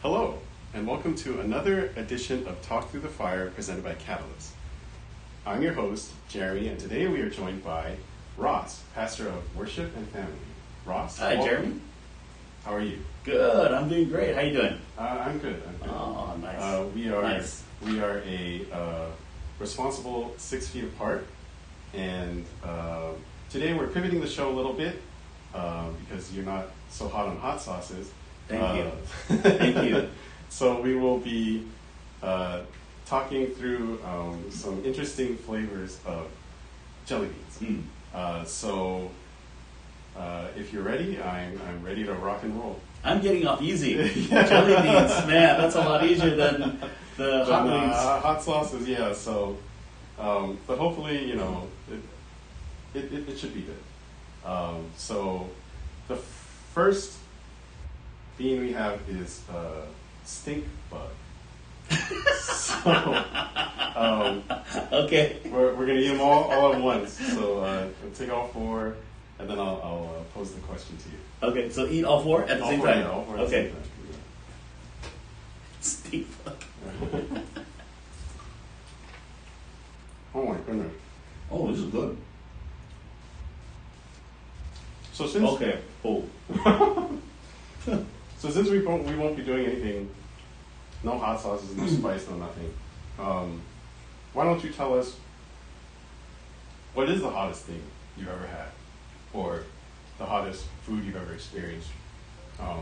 Hello, and welcome to another edition of Talk Through the Fire presented by Catalyst. I'm your host, Jeremy, and today we are joined by Ross, pastor of worship and family. Ross? Hi, welcome. Jeremy. How are you? Good. I'm doing great. How you doing? I'm good. Oh, nice. We are a responsible 6 feet apart, and today we're pivoting the show a little bit because you're not so hot on hot sauces. Thank you. Thank you. So we will be talking through some interesting flavors of jelly beans. So if you're ready, I'm ready to rock and roll. I'm getting off easy. Jelly beans, man, that's a lot easier than the hot wings. Hot sauces, yeah. So, but hopefully, you know, it should be good. So the first bean we have is Stinkbug. So, okay. We're going to eat them all at once. So I'll take all four, and then I'll pose the question to you. Okay, so eat all four at the same time? Yeah, all four at the same time. Stinkbug. Oh my goodness. Oh, this is good. So since Okay. Oh. So since we won't be doing anything, no hot sauces, no spice, no nothing, why don't you tell us what is the hottest thing you've ever had, or the hottest food you've ever experienced? How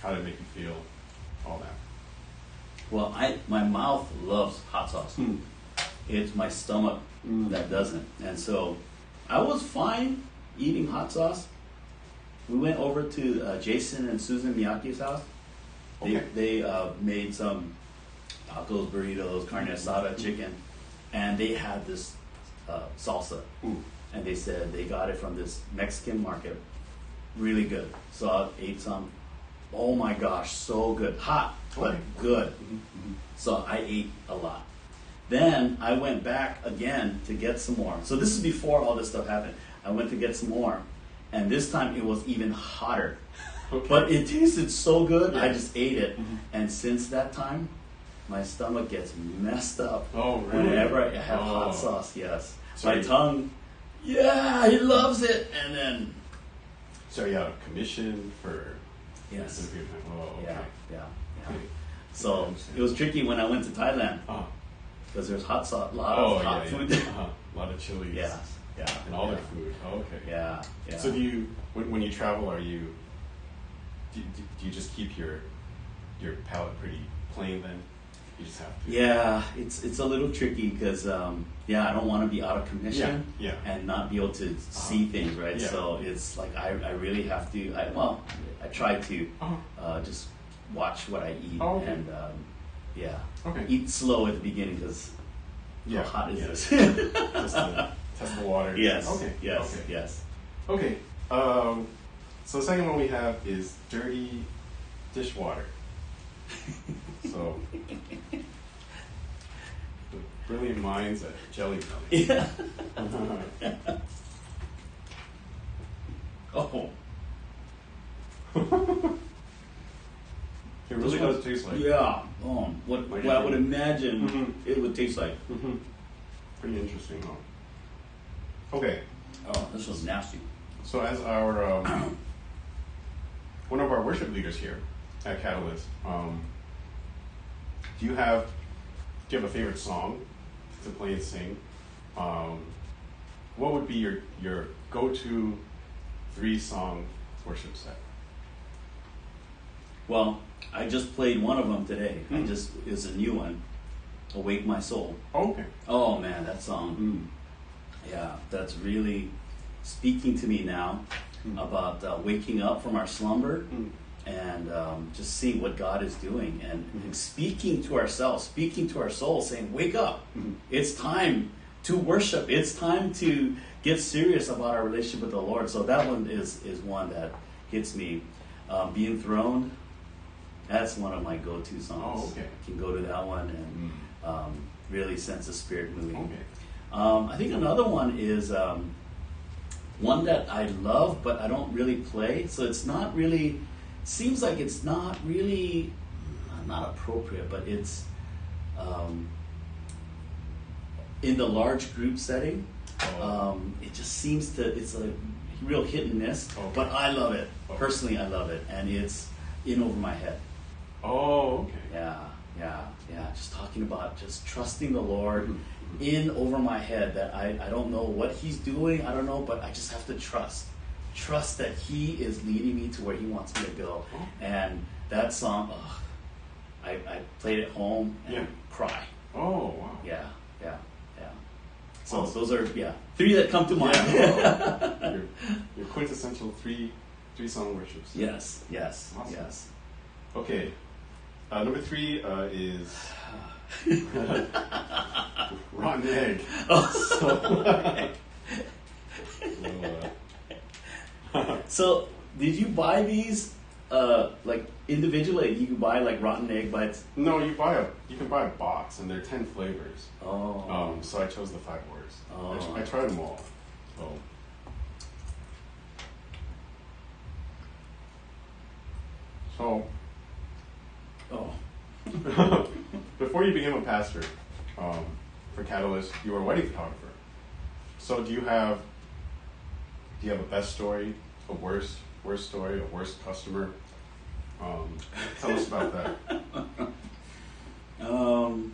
did it make you feel? All that. Well, my mouth loves hot sauce. It's my stomach that doesn't. And so I was fine eating hot sauce. We went over to Jason and Susan Miyake's house. They made some tacos, burritos, carne asada, chicken, and they had this salsa. And they said they got it from this Mexican market. Really good. So I ate some. Oh my gosh, so good. Hot, but good. So I ate a lot. Then I went back again to get some more. So this is before all this stuff happened. I went to get some more. And this time it was even hotter. But it tasted so good, I just ate it. And since that time, my stomach gets messed up. Oh, really? Whenever I have hot sauce, yes. So my tongue, yeah, he loves it. And then... So you have a commission for... Yes. Oh, okay. Yeah. So it was tricky when I went to Thailand. Because there's hot sauce, a lot of hot food. A lot of chilies. Yeah. And all their food. Oh, okay. Yeah. So do you, when you travel, do you just keep your palate pretty plain then? You just have to. Yeah, it's a little tricky because I don't want to be out of commission and not be able to see things, right? Yeah. So it's like I really have to. I try to just watch what I eat and eat slow at the beginning because how hot is this? Just to test the water. Yes. Okay. Yes. Okay. So the second one we have is dirty dishwater. So the brilliant minds at Jelly Belly. Yeah. Oh. It really does taste like. Yeah. What I would imagine it would taste like. Pretty interesting, huh? Okay. Oh, this was nasty. So as our one of our worship leaders here at Catalyst, do you have a favorite song to play and sing? What would be your go-to 3-song worship set? Well, I just played one of them today. It's a new one, "Awake My Soul." Oh, okay. Oh man, that song. Yeah, that's really speaking to me now about waking up from our slumber and just seeing what God is doing and speaking to ourselves, speaking to our soul, saying, "Wake up! It's time to worship. It's time to get serious about our relationship with the Lord." So that one is one that hits me. "Be Enthroned." That's one of my go-to songs. Oh, okay. I can go to that one and really sense the Spirit moving. Okay. I think another one is one that I love, but I don't really play. So it's not really seems like it's not really not appropriate, but it's in the large group setting. It just seems to, it's a real hit and miss. Okay. But I love it. Okay. Personally, I love it, and it's in over my head. Oh, okay. Yeah. Just talking about just trusting the Lord in over my head, that I don't know what He's doing, I don't know, but I just have to trust that He is leading me to where He wants me to go. And that song, I played it home and cry. Oh, wow. Yeah. So those are three that come to mind. Your quintessential three song worships. Yes. Awesome. Yes. Okay. Number 3 is rotten egg. So did you buy these like individually? You can buy like rotten egg bites. No, you can buy a box, and there are 10 flavors. Oh. So I chose the 5 words. Oh. I tried them all. So. Before you became a pastor, for Catalyst, you were a wedding photographer. So do you have a best story, a worst story, a worst customer? Tell us about that. Tell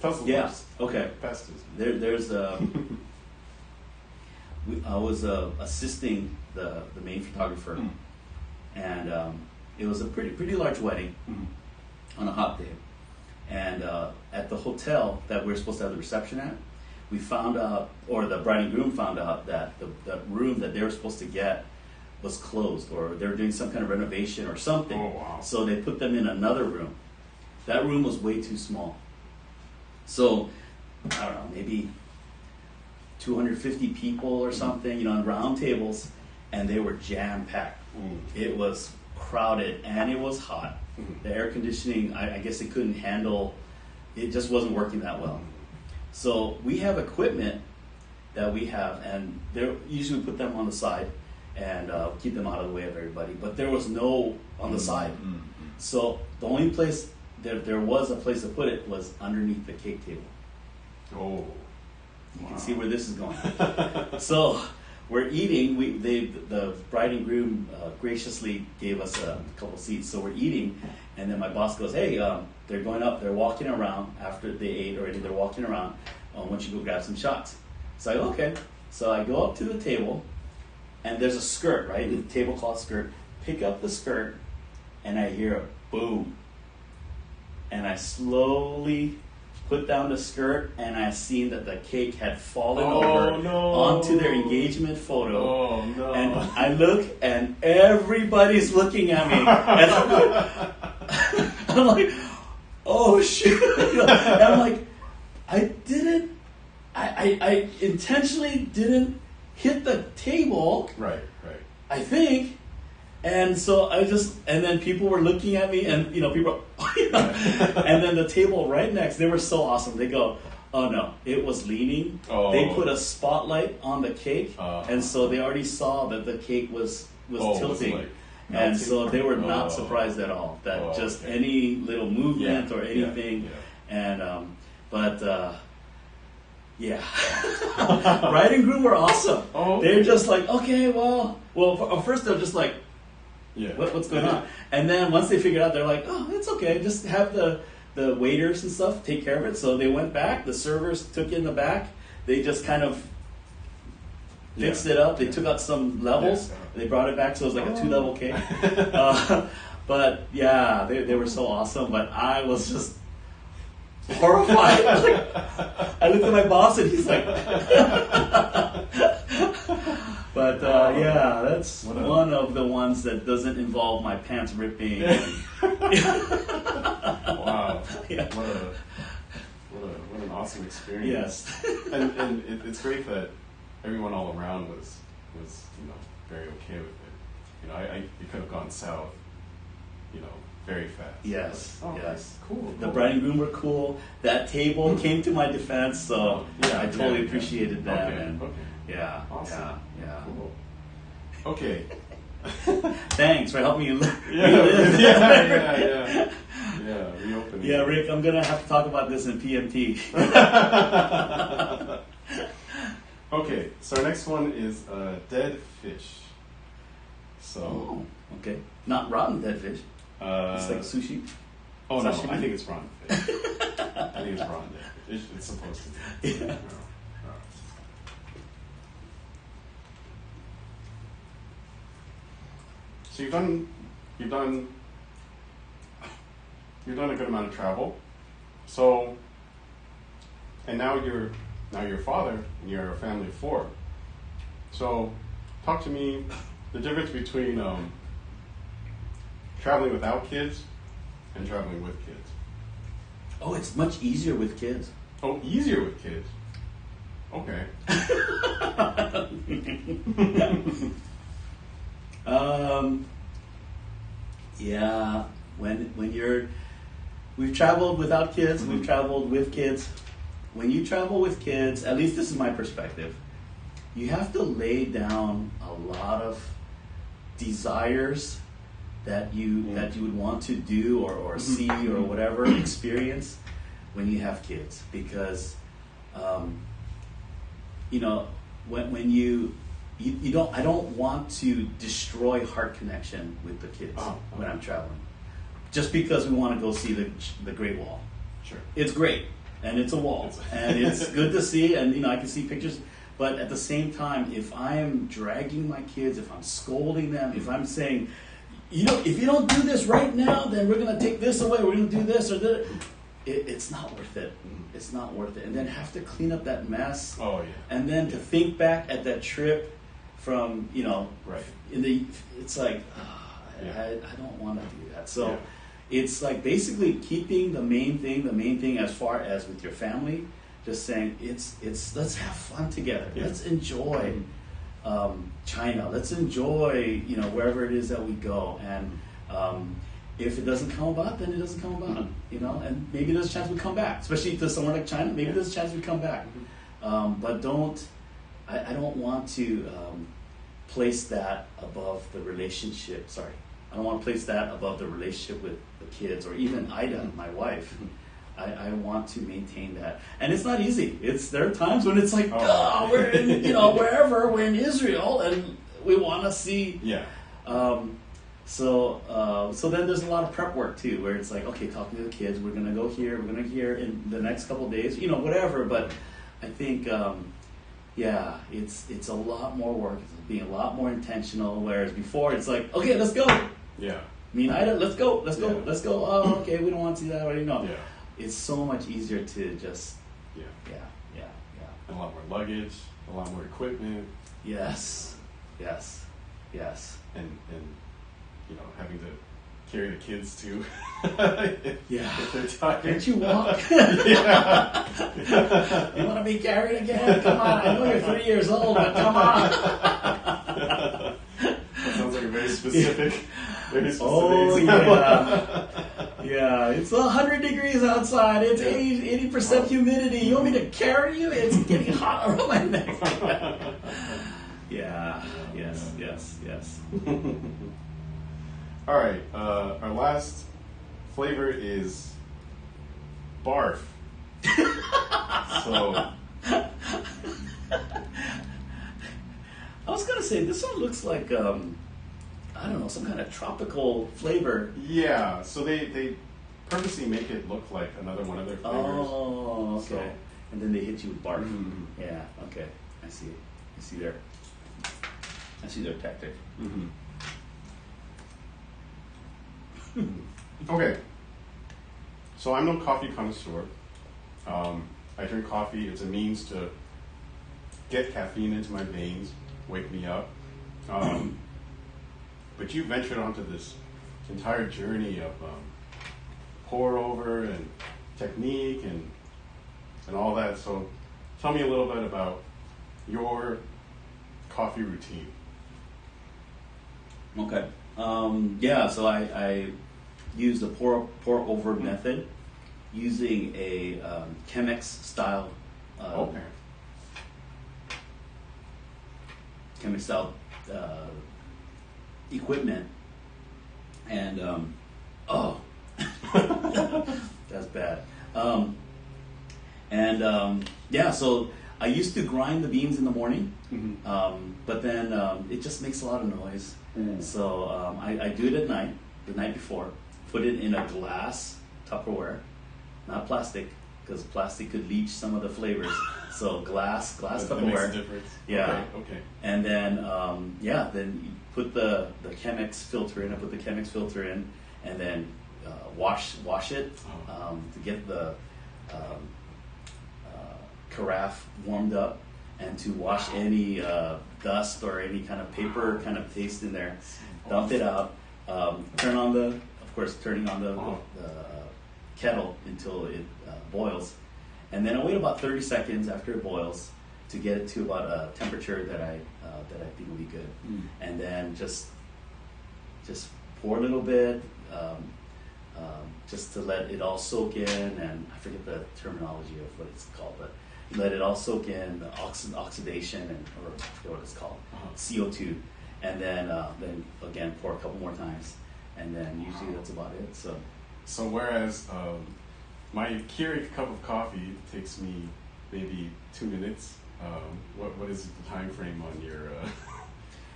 us the worst. Okay. Best is. There's I was assisting the main photographer, and it was a pretty large wedding on a hot day. And at the hotel that we were supposed to have the reception at, we found out, or the bride and groom found out, that the room that they were supposed to get was closed, or they were doing some kind of renovation or something. Oh, wow. So they put them in another room. That room was way too small. So, I don't know, maybe 250 people or something, on round tables, and they were jam-packed. It was crowded, and it was hot. The air conditioning, I guess it couldn't handle, it just wasn't working that well. So we have equipment that we have, and usually we put them on the side and keep them out of the way of everybody, but there was no on the side. So the only place there was a place to put it was underneath the cake table. Oh, you can see where this is going. So we're eating. The bride and groom graciously gave us a couple seats. So we're eating, and then my boss goes, "Hey, they're going up. They're walking around after they ate already. They're walking around. Why don't you go grab some shots?" So I go, "Okay." So I go up to the table, and there's a skirt, right? The tablecloth skirt. Pick up the skirt, and I hear a boom. And I slowly put down the skirt, and I seen that the cake had fallen over onto their engagement photo. Oh, no. And I look, and everybody's looking at me. And I'm like, oh, shit. And I'm like, I intentionally didn't hit the table. Right. I think. And so and then people were looking at me, and people, and then the table right next, they were so awesome. They go, "Oh no, it was leaning." Oh. They put a spotlight on the cake, and so they already saw that the cake was tilting, and so they were not surprised at all that any little movement or anything, and bride and groom were awesome. They're just like, okay, well, first they're just like, what's going on? And then once they figured out, they're like, oh, it's okay. Just have the waiters and stuff take care of it. So they went back. The servers took in the back. They just kind of fixed it up. They took out some levels. They brought it back, so it was like a 2-level cake. But yeah, they were so awesome. But I was just horrified. I looked at my boss, and he's like... But that's one of the ones that doesn't involve my pants ripping. Wow! Yeah. What an awesome experience. Yes. and it's great that everyone all around was very okay with it. It could have gone south, very fast. Yes. But, yes. Cool. The bride and groom were cool. That table came to my defense, so I totally appreciated that. Okay. And okay. yeah. Awesome. Yeah. Cool. Okay. Thanks for helping me relive. Yeah, reopening. Yeah, Rick, I'm gonna have to talk about this in PMT. Okay, so our next one is dead fish. So, okay, not rotten dead fish. It's like sushi. Oh no, Sashimi? I think it's rotten fish. I think it's rotten dead fish. It's supposed to be. Yeah. So you've done a good amount of travel. So, and now you're a father and you're a family of 4. So, talk to me the difference between traveling without kids and traveling with kids. Oh, it's much easier with kids. Oh, easier with kids. Okay. Yeah, we've traveled without kids, Mm-hmm. we've traveled with kids. When you travel with kids, at least this is my perspective, you have to lay down a lot of desires that you would want to do or see or whatever experience when you have kids, because when you don't, I don't want to destroy heart connection with the kids when I'm traveling, just because we want to go see the Great Wall. Sure. It's great, and it's a wall, and it's good to see, and I can see pictures. But at the same time, if I am dragging my kids, if I'm scolding them, if I'm saying, if you don't do this right now, then we're going to take this away, we're going to do this or that, it's not worth it. It's not worth it. And then have to clean up that mess. Oh yeah. And then to think back at that trip from, right. It's like, I don't want to do that. So it's like basically keeping the main thing as far as with your family, just saying let's have fun together. Yeah. Let's enjoy China. Let's enjoy, wherever it is that we go. And if it doesn't come about, then it doesn't come about, and maybe there's a chance we come back, especially to somewhere like China. Maybe there's a chance we come back. But I don't want to place that above the relationship. Sorry. I don't want to place that above the relationship with the kids or even Ida, my wife. I want to maintain that, and it's not easy. There are times when it's like, we're in, wherever, we're in Israel, and we want to see. Yeah. So then there's a lot of prep work too, where it's like, okay, talking to the kids, we're gonna go here, we're gonna here in the next couple of days, whatever. But I think, it's a lot more work. It's being a lot more intentional. Whereas before, it's like, okay, let's go. Yeah. Me and Ida, let's go. Oh, okay, we don't want to see that already. No. Yeah. It's so much easier to just. Yeah. Yeah. A lot more luggage, a lot more equipment. Yes. And having to carry the kids too. If they're tired. Can't you walk? Yeah. You want to be carried again? Come on. I know you're 3 years old, but come on. That sounds like a very specific. Oh yeah. Yeah, it's 100 degrees outside. It's 80% humidity. You want me to carry you? It's getting hot around my neck. Yeah. Yes. All right. Our last flavor is barf. So. I was gonna say this one looks like I don't know, some kind of tropical flavor. Yeah. So they purposely make it look like another one of their flavors. Oh, okay. So. And then they hit you with barf. Mm-hmm. Yeah. Okay. I see their tactic. Mm-hmm. Okay. So I'm no coffee connoisseur. I drink coffee. It's a means to get caffeine into my veins, wake me up. But you ventured onto this entire journey of pour over and technique and all that. So tell me a little bit about your coffee routine. Okay. So I use the pour over method using a Chemex style Chemex style equipment, and oh, that's bad. Yeah, so I used to grind the beans in the morning, but then it just makes a lot of noise. So I do it at night, the night before. Put it in a glass Tupperware, not plastic, because plastic could leach some of the flavors. So glass Tupperware. That makes a difference. Yeah. Okay. And then then you put the Chemex filter in. I put the Chemex filter in, and then wash it to get the carafe warmed up, and to wash any dust or any kind of paper kind of taste in there. Dump it out. Turning on the kettle until it boils, and then I wait about 30 seconds after it boils to get it to about a temperature that I think will be good, and then just pour a little bit, just to let it all soak in, and I forget the terminology of what it's called, but let it all soak in, the oxidation, or I forget what it's called, CO2, and then again pour a couple more times, and then usually that's about it. So whereas my Keurig cup of coffee takes me maybe 2 minutes, what is the time frame on your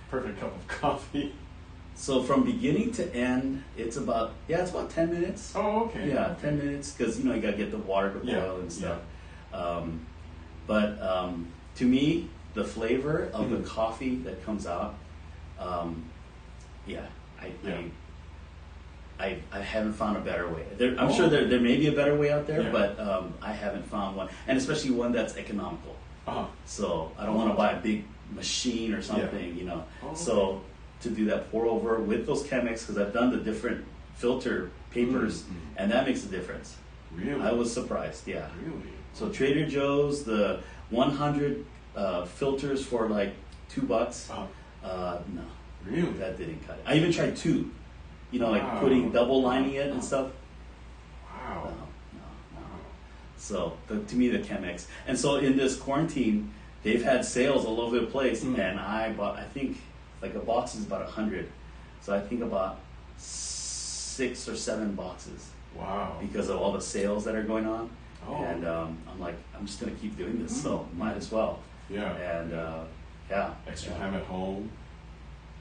perfect cup of coffee? So from beginning to end, it's about 10 minutes. Oh, okay. Yeah, 10 minutes, because you gotta get the water to boil and stuff. But to me, the flavor of the coffee that comes out, I haven't found a better way. I'm sure there may be a better way out there, but I haven't found one, and especially one that's economical. So I don't want to buy a big machine or something, So to do that pour over with those Chemex, because I've done the different filter papers, and that makes a difference. Really? I was surprised. Yeah. Really? So Trader Joe's, the 100 filters for like $2. No. Really? That didn't cut it. I even tried 2. Like putting double lining it and stuff. Wow. No. So to me, the Chemex. And so in this quarantine, they've had sales all over the place, and I bought, I think, like a box is about 100. So I think about 6 or 7 boxes. Wow. Because of all the sales that are going on. Oh. And I'm like, I'm just going to keep doing this, so might as well. Yeah. And extra time at home.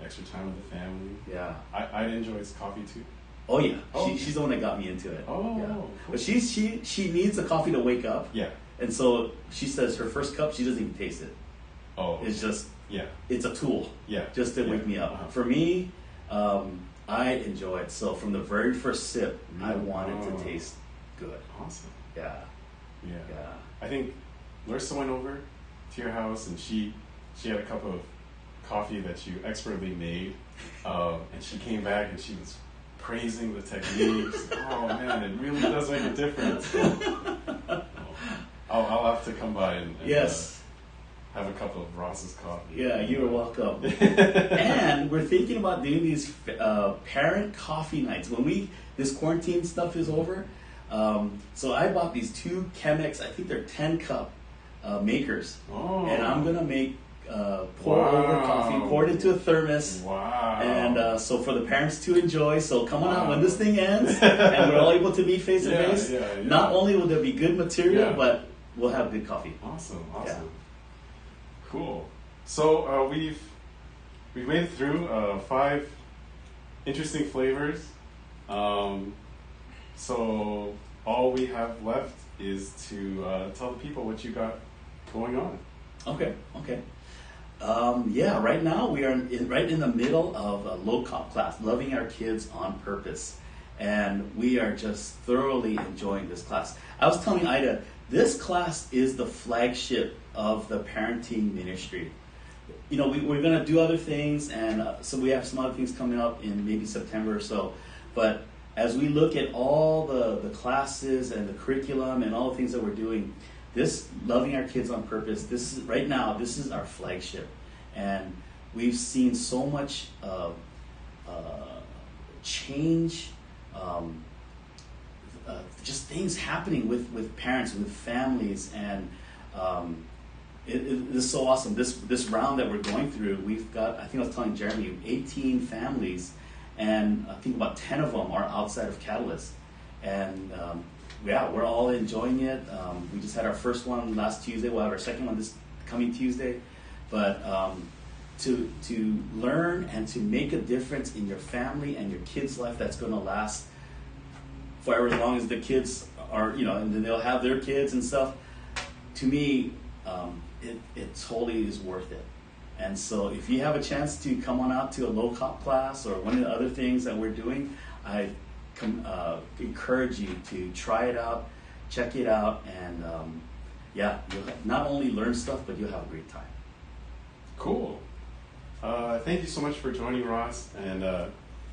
Extra time with the family. Yeah. I enjoy his coffee too. Oh yeah. Oh. She's the one that got me into it. Oh. Yeah. Cool. But she needs the coffee to wake up. Yeah. And so she says her first cup, she doesn't even taste it. Oh. It's just it's a tool. Yeah. Just to wake me up. For me, I enjoy it. So from the very first sip, I want it to taste good. Awesome. Yeah. I think Larissa went over to your house, and she had a cup of coffee that you expertly made, and she came back and she was praising the techniques. Oh man, it really does make a difference. I'll have to come by and have a cup of Ross's coffee. Yeah, you are welcome. And we're thinking about doing these parent coffee nights when this quarantine stuff is over. So I bought these 2 Chemex, I think they're 10 cup makers, and I'm gonna make pour over coffee, pour it into a thermos, and so for the parents to enjoy. So come on out when this thing ends, and we're all able to be face to face. Not only will there be good material, but we'll have good coffee. Awesome. Cool. So we've made it through 5 interesting flavors. So all we have left is to tell the people what you got going on. Okay. Right now we are right in the middle of a low-comp class, Loving Our Kids on Purpose. And we are just thoroughly enjoying this class. I was telling Ida, this class is the flagship of the parenting ministry. We're going to do other things, and so we have some other things coming up in maybe September or so. But as we look at all the classes and the curriculum and all the things that we're doing, this Loving Our Kids on Purpose, this is our flagship. And we've seen so much change, just things happening with parents, with families, and This is so awesome. This round that we're going through, we've got, I think I was telling Jeremy, 18 families, and I think about 10 of them are outside of Catalyst. And yeah, we're all enjoying it. We just had our first one last Tuesday. We'll have our second one this coming Tuesday. But to learn and to make a difference in your family and your kids' life that's going to last for as long as the kids are, and then they'll have their kids and stuff. To me, it totally is worth it. And so if you have a chance to come on out to a low-comp class or one of the other things that we're doing, I encourage you to try it out, check it out, and you'll not only learn stuff, but you'll have a great time. Cool. Thank you so much for joining, Ross, and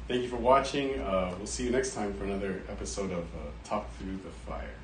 thank you for watching. We'll see you next time for another episode of Talk Through the Fire.